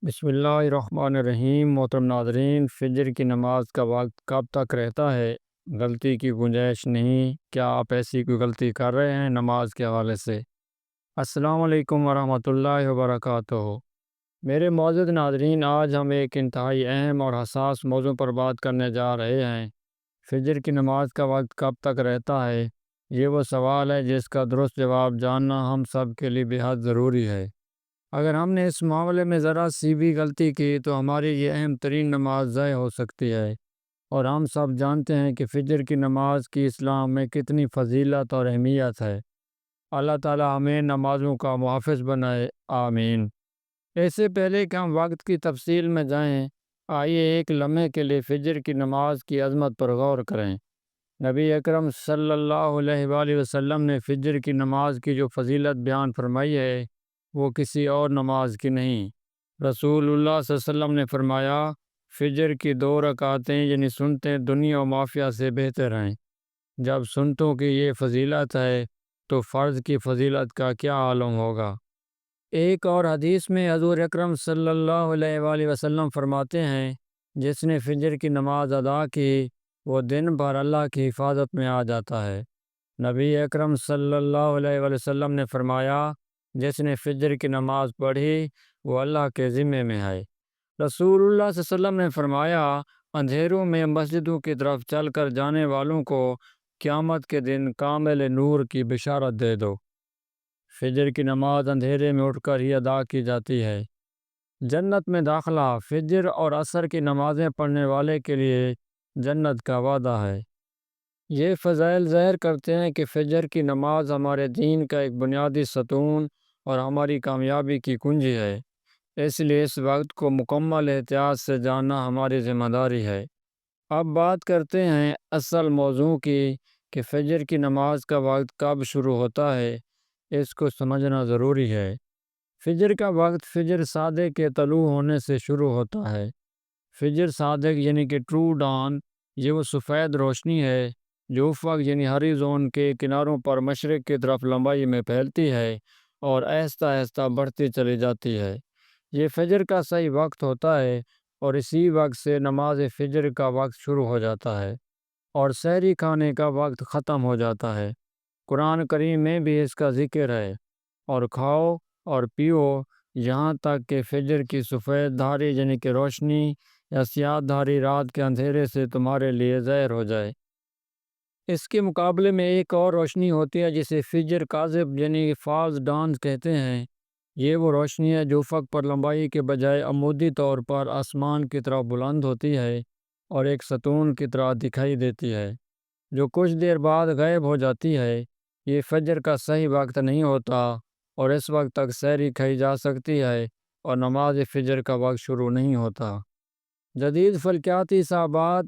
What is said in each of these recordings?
بسم اللہ الرحمن الرحیم۔ محترم ناظرین، فجر کی نماز کا وقت کب تک رہتا ہے؟ غلطی کی گنجائش نہیں۔ کیا آپ ایسی کوئی غلطی کر رہے ہیں نماز کے حوالے سے؟ السلام علیکم ورحمۃ اللہ وبرکاتہ۔ میرے معزز ناظرین، آج ہم ایک انتہائی اہم اور حساس موضوع پر بات کرنے جا رہے ہیں۔ فجر کی نماز کا وقت کب تک رہتا ہے؟ یہ وہ سوال ہے جس کا درست جواب جاننا ہم سب کے لیے بہت ضروری ہے۔ اگر ہم نے اس معاملے میں ذرا سی بھی غلطی کی تو ہماری یہ اہم ترین نماز ضائع ہو سکتی ہے، اور ہم سب جانتے ہیں کہ فجر کی نماز کی اسلام میں کتنی فضیلت اور اہمیت ہے۔ اللہ تعالی ہمیں نمازوں کا محافظ بنائے، آمین۔ اس سے پہلے کہ ہم وقت کی تفصیل میں جائیں، آئیے ایک لمحے کے لیے فجر کی نماز کی عظمت پر غور کریں۔ نبی اکرم صلی اللہ علیہ وآلہ وسلم نے فجر کی نماز کی جو فضیلت بیان فرمائی ہے وہ کسی اور نماز کی نہیں۔ رسول اللہ صلی اللہ علیہ وسلم نے فرمایا، فجر کی 2 رکعتیں یعنی سنتیں دنیا و مافیہ سے بہتر ہیں۔ جب سنتوں کی یہ فضیلت ہے تو فرض کی فضیلت کا کیا عالم ہوگا۔ ایک اور حدیث میں حضور اکرم صلی اللہ علیہ وآلہ وسلم فرماتے ہیں، جس نے فجر کی نماز ادا کی وہ دن بھر اللہ کی حفاظت میں آ جاتا ہے۔ نبی اکرم صلی اللہ علیہ وآلہ وسلم نے فرمایا، جس نے فجر کی نماز پڑھی وہ اللہ کے ذمے میں ہے۔ رسول اللہ صلی اللہ علیہ وسلم نے فرمایا، اندھیروں میں مسجدوں کی طرف چل کر جانے والوں کو قیامت کے دن کامل نور کی بشارت دے دو۔ فجر کی نماز اندھیرے میں اٹھ کر ہی ادا کی جاتی ہے۔ جنت میں داخلہ فجر اور عصر کی نمازیں پڑھنے والے کے لیے جنت کا وعدہ ہے۔ یہ فضائل ظاہر کرتے ہیں کہ فجر کی نماز ہمارے دین کا ایک بنیادی ستون اور ہماری کامیابی کی کنجی ہے۔ اس لیے اس وقت کو مکمل احتیاط سے جاننا ہماری ذمہ داری ہے۔ اب بات کرتے ہیں اصل موضوع کی کہ فجر کی نماز کا وقت کب شروع ہوتا ہے۔ اس کو سمجھنا ضروری ہے۔ فجر کا وقت فجر صادق کے طلوع ہونے سے شروع ہوتا ہے۔ فجر صادق یعنی کہ ٹرو ڈان، یہ وہ سفید روشنی ہے جو افق یعنی ہریزون کے کناروں پر مشرق کی طرف لمبائی میں پھیلتی ہے اور آہستہ آہستہ بڑھتی چلی جاتی ہے۔ یہ فجر کا صحیح وقت ہوتا ہے، اور اسی وقت سے نماز فجر کا وقت شروع ہو جاتا ہے اور سحری کھانے کا وقت ختم ہو جاتا ہے۔ قرآن کریم میں بھی اس کا ذکر ہے، اور کھاؤ اور پیو یہاں تک کہ فجر کی سفید دھاری یعنی کہ روشنی یا سیاہ دھاری رات کے اندھیرے سے تمہارے لیے ظاہر ہو جائے۔ اس کے مقابلے میں ایک اور روشنی ہوتی ہے جسے فجر کاذب یعنی فالس ڈان کہتے ہیں۔ یہ وہ روشنی ہے جو افق پر لمبائی کے بجائے عمودی طور پر آسمان کی طرف بلند ہوتی ہے اور ایک ستون کی طرح دکھائی دیتی ہے، جو کچھ دیر بعد غائب ہو جاتی ہے۔ یہ فجر کا صحیح وقت نہیں ہوتا، اور اس وقت تک سحری کھائی جا سکتی ہے اور نماز فجر کا وقت شروع نہیں ہوتا۔ جدید فلکیاتی حسابات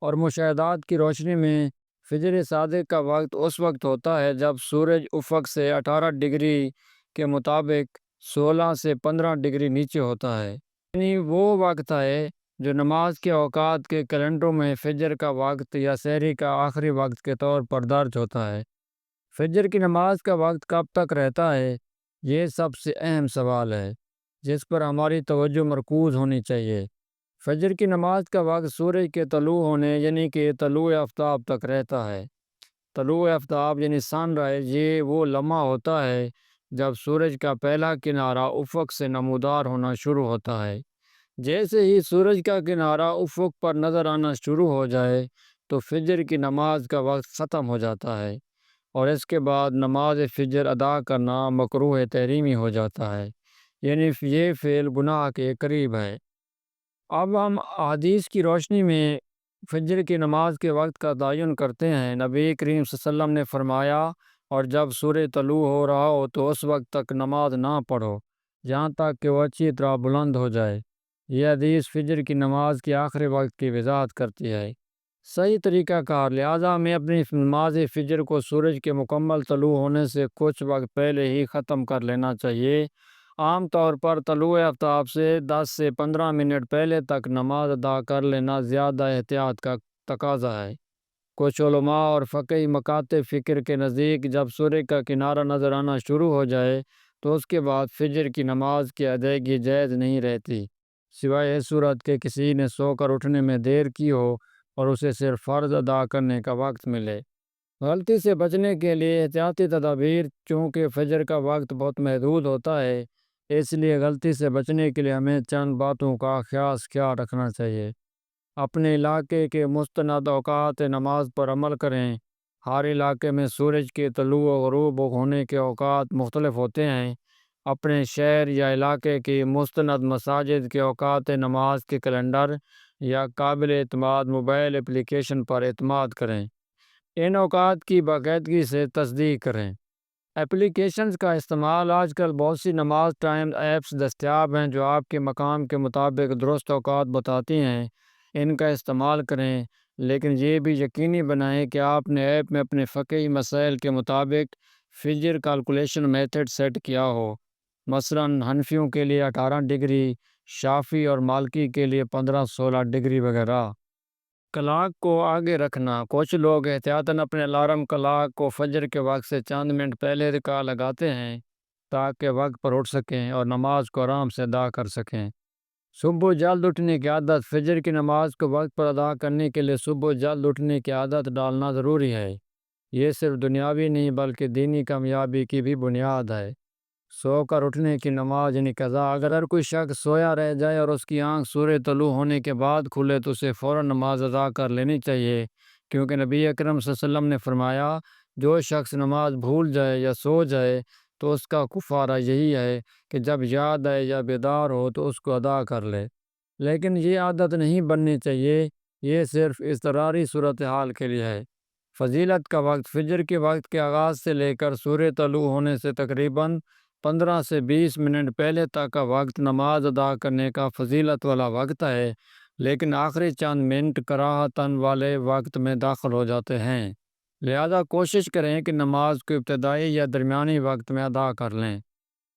اور مشاہدات کی روشنی میں فجر صادق کا وقت اس وقت ہوتا ہے جب سورج افق سے 18 ڈگری کے مطابق 16 سے 15 ڈگری نیچے ہوتا ہے۔ یعنی وہ وقت ہے جو نماز کے اوقات کے کیلنڈروں میں فجر کا وقت یا سحری کا آخری وقت کے طور پر درج ہوتا ہے۔ فجر کی نماز کا وقت کب تک رہتا ہے؟ یہ سب سے اہم سوال ہے جس پر ہماری توجہ مرکوز ہونی چاہیے۔ فجر کی نماز کا وقت سورج کے طلوع ہونے یعنی کہ طلوع آفتاب تک رہتا ہے۔ طلوع آفتاب یعنی سن رائز، یہ وہ لمحہ ہوتا ہے جب سورج کا پہلا کنارہ افق سے نمودار ہونا شروع ہوتا ہے۔ جیسے ہی سورج کا کنارہ افق پر نظر آنا شروع ہو جائے تو فجر کی نماز کا وقت ختم ہو جاتا ہے، اور اس کے بعد نماز فجر ادا کرنا مکروہ تحریمی ہو جاتا ہے، یعنی یہ فعل گناہ کے قریب ہے۔ اب ہم حدیث کی روشنی میں فجر کی نماز کے وقت کا تعین کرتے ہیں۔ نبی کریم صلی اللہ علیہ وسلم نے فرمایا، اور جب سورج طلوع ہو رہا ہو تو اس وقت تک نماز نہ پڑھو جہاں تک کہ وہ اچھی طرح بلند ہو جائے۔ یہ حدیث فجر کی نماز کے آخری وقت کی وضاحت کرتی ہے۔ صحیح طریقہ کار، لہٰذا ہمیں اپنی نماز فجر کو سورج کے مکمل طلوع ہونے سے کچھ وقت پہلے ہی ختم کر لینا چاہیے۔ عام طور پر طلوع آفتاب سے 10 سے 15 منٹ پہلے تک نماز ادا کر لینا زیادہ احتیاط کا تقاضا ہے۔ کچھ علماء اور فقہی مکاتب فکر کے نزدیک جب سورج کا کنارہ نظر آنا شروع ہو جائے تو اس کے بعد فجر کی نماز کی ادائیگی جائز نہیں رہتی۔ سوائے اس صورت کے کسی نے سو کر اٹھنے میں دیر کی ہو اور اسے صرف فرض ادا کرنے کا وقت ملے۔ غلطی سے بچنے کے لیے احتیاطی تدابیر: چونکہ فجر کا وقت بہت محدود ہوتا ہے، اس لیے غلطی سے بچنے کے لیے ہمیں چند باتوں کا خاص خیال رکھنا چاہیے۔ اپنے علاقے کے مستند اوقات نماز پر عمل کریں۔ ہر علاقے میں سورج کے طلوع و غروب ہونے کے اوقات مختلف ہوتے ہیں۔ اپنے شہر یا علاقے کی مستند مساجد کے اوقات نماز کے کیلنڈر یا قابل اعتماد موبائل اپلیکیشن پر اعتماد کریں۔ ان اوقات کی باقاعدگی سے تصدیق کریں۔ اپلیکیشنز کا استعمال: آج کل بہت سی نماز ٹائم ایپس دستیاب ہیں جو آپ کے مقام کے مطابق درست اوقات بتاتی ہیں۔ ان کا استعمال کریں، لیکن یہ بھی یقینی بنائیں کہ آپ نے ایپ میں اپنے فقہی مسائل کے مطابق فجر کیلکولیشن میتھڈ سیٹ کیا ہو۔ مثلاً حنفیوں کے لیے 18 ڈگری، شافعی اور مالکی کے لیے 15-16 ڈگری وغیرہ۔ کلاک کو آگے رکھنا: کچھ لوگ احتیاطاً اپنے الارم کلاک کو فجر کے وقت سے چند منٹ پہلے لگاتے ہیں تاکہ وقت پر اٹھ سکیں اور نماز کو آرام سے ادا کر سکیں۔ صبح جلد اٹھنے کی عادت: فجر کی نماز کو وقت پر ادا کرنے کے لیے صبح جلد اٹھنے کی عادت ڈالنا ضروری ہے۔ یہ صرف دنیاوی نہیں بلکہ دینی کامیابی کی بھی بنیاد ہے۔ سو کر اٹھنے کی نماز یعنی قضا: اگر کوئی شخص سویا رہ جائے اور اس کی آنکھ سورج طلوع ہونے کے بعد کھلے تو اسے فوراً نماز ادا کر لینی چاہیے، کیونکہ نبی اکرم صلی اللہ علیہ وسلم نے فرمایا، جو شخص نماز بھول جائے یا سو جائے تو اس کا کفارہ یہی ہے کہ جب یاد آئے یا بیدار ہو تو اس کو ادا کر لے۔ لیکن یہ عادت نہیں بننی چاہیے، یہ صرف اضطراری صورتحال کے لیے ہے۔ فضیلت کا وقت: فجر کے وقت کے آغاز سے لے کر سورج طلوع ہونے سے تقریباً 15 سے 20 منٹ پہلے تک کا وقت نماز ادا کرنے کا فضیلت والا وقت ہے، لیکن آخری چند منٹ کراہتاً والے وقت میں داخل ہو جاتے ہیں۔ لہذا کوشش کریں کہ نماز کو ابتدائی یا درمیانی وقت میں ادا کر لیں۔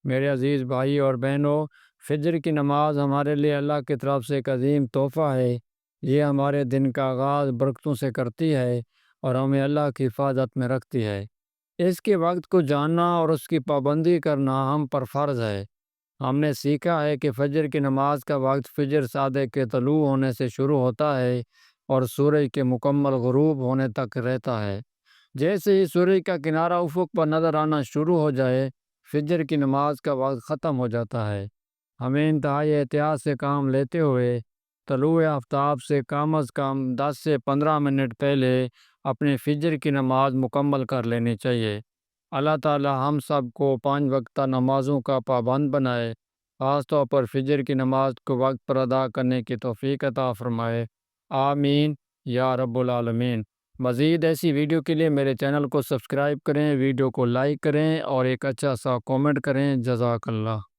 میرے عزیز بھائی اور بہنوں، فجر کی نماز ہمارے لیے اللہ کی طرف سے ایک عظیم تحفہ ہے۔ یہ ہمارے دن کا آغاز برکتوں سے کرتی ہے اور ہمیں اللہ کی حفاظت میں رکھتی ہے۔ اس کے وقت کو جاننا اور اس کی پابندی کرنا ہم پر فرض ہے۔ ہم نے سیکھا ہے کہ فجر کی نماز کا وقت فجر صادق کے طلوع ہونے سے شروع ہوتا ہے اور سورج کے مکمل غروب ہونے تک رہتا ہے۔ جیسے ہی سورج کا کنارہ افق پر نظر آنا شروع ہو جائے، فجر کی نماز کا وقت ختم ہو جاتا ہے۔ ہمیں انتہائی احتیاط سے کام لیتے ہوئے طلوع آفتاب سے کم از کم 10 سے 15 منٹ پہلے اپنے فجر کی نماز مکمل کر لینی چاہیے۔ اللہ تعالی ہم سب کو 5 وقتہ نمازوں کا پابند بنائے، خاص طور پر فجر کی نماز کو وقت پر ادا کرنے کی توفیق عطا فرمائے۔ آمین یا رب العالمین۔ مزید ایسی ویڈیو کے لیے میرے چینل کو سبسکرائب کریں، ویڈیو کو لائک کریں اور ایک اچھا سا کومنٹ کریں۔ جزاک اللہ۔